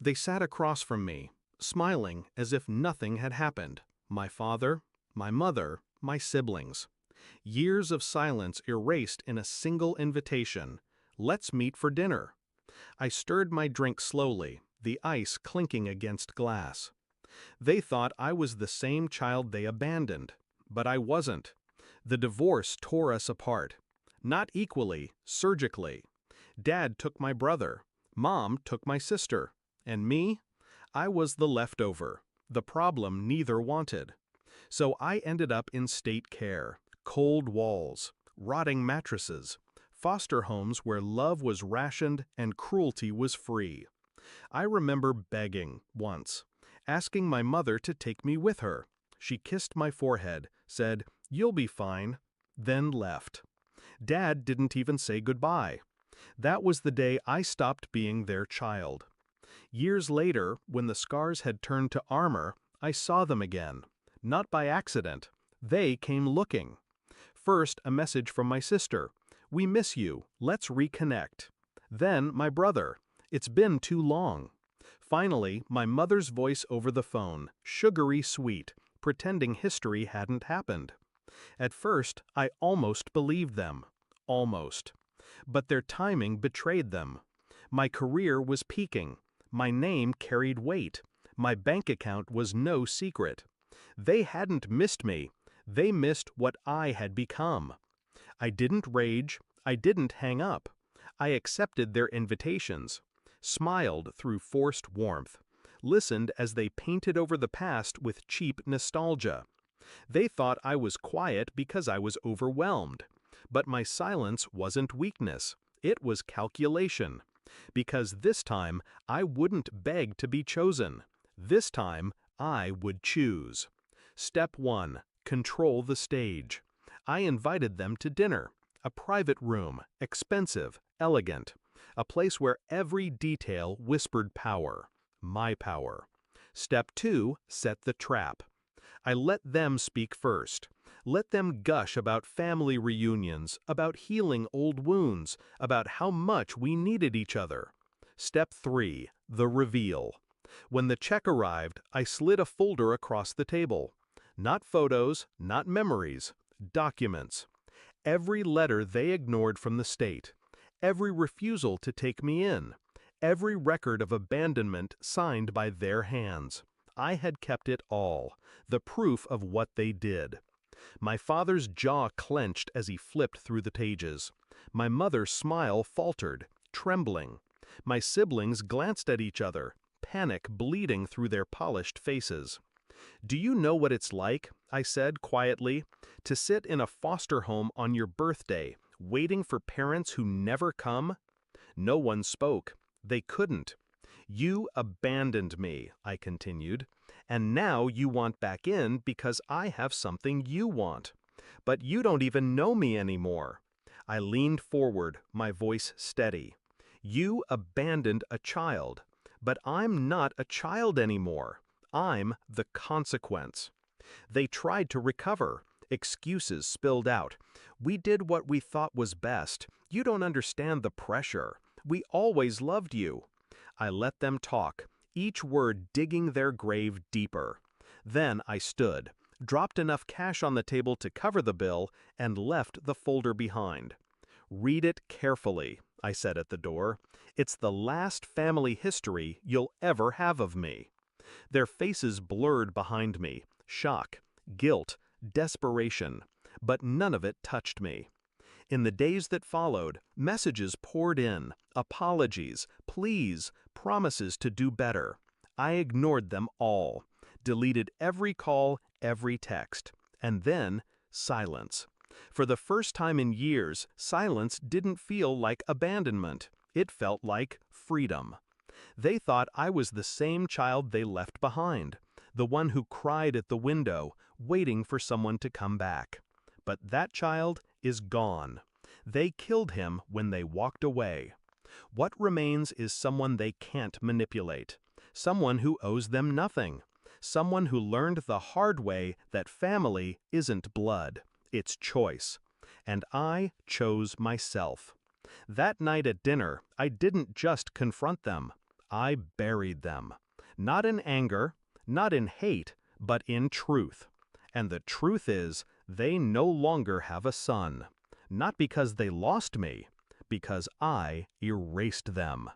They sat across from me, smiling as if nothing had happened. My father, my mother, my siblings. Years of silence erased in a single invitation. Let's meet for dinner. I stirred my drink slowly, the ice clinking against glass. They thought I was the same child they abandoned, but I wasn't. The divorce tore us apart. Not equally, surgically. Dad took my brother. Mom took my sister. And me? I was the leftover, the problem neither wanted. So I ended up in state care, cold walls, rotting mattresses, foster homes where love was rationed and cruelty was free. I remember begging, once, asking my mother to take me with her. She kissed my forehead, said, "You'll be fine," then left. Dad didn't even say goodbye. That was the day I stopped being their child. Years later, when the scars had turned to armor, I saw them again. Not by accident. They came looking. First, a message from my sister. "We miss you. Let's reconnect." Then, my brother. "It's been too long." Finally, my mother's voice over the phone, sugary sweet, pretending history hadn't happened. At first, I almost believed them. Almost. But their timing betrayed them. My career was peaking. My name carried weight. My bank account was no secret. They hadn't missed me. They missed what I had become. I didn't rage. I didn't hang up. I accepted their invitations, smiled through forced warmth, listened as they painted over the past with cheap nostalgia. They thought I was quiet because I was overwhelmed. But my silence wasn't weakness. It was calculation. Because this time, I wouldn't beg to be chosen. This time, I would choose. Step 1. Control the stage. I invited them to dinner. A private room, expensive, elegant. A place where every detail whispered power. My power. Step 2. Set the trap. I let them speak first. Let them gush about family reunions, about healing old wounds, about how much we needed each other. Step 3. The reveal. When the check arrived, I slid a folder across the table. Not photos, not memories, documents. Every letter they ignored from the state. Every refusal to take me in. Every record of abandonment signed by their hands. I had kept it all, the proof of what they did. My father's jaw clenched as he flipped through the pages. My mother's smile faltered, trembling. My siblings glanced at each other, panic bleeding through their polished faces. "Do you know what it's like," I said quietly, "to sit in a foster home on your birthday, waiting for parents who never come?" No one spoke. They couldn't. "You abandoned me," I continued, "and now you want back in because I have something you want. But you don't even know me anymore." I leaned forward, my voice steady. "You abandoned a child, but I'm not a child anymore. I'm the consequence." They tried to recover. Excuses spilled out. "We did what we thought was best. You don't understand the pressure. We always loved you." I let them talk, each word digging their grave deeper. Then I stood, dropped enough cash on the table to cover the bill, and left the folder behind. "Read it carefully," I said at the door. "It's the last family history you'll ever have of me." Their faces blurred behind me, shock, guilt, desperation, but none of it touched me. In the days that followed, messages poured in, apologies, pleas, promises to do better. I ignored them all, deleted every call, every text, and then silence. For the first time in years, silence didn't feel like abandonment. It felt like freedom. They thought I was the same child they left behind, the one who cried at the window, waiting for someone to come back. But that child is gone. They killed him when they walked away. What remains is someone they can't manipulate, someone who owes them nothing, someone who learned the hard way that family isn't blood, it's choice. And I chose myself. That night at dinner, I didn't just confront them. I buried them. Not in anger, not in hate, but in truth. And the truth is, they no longer have a son. Not because they lost me, because I erased them.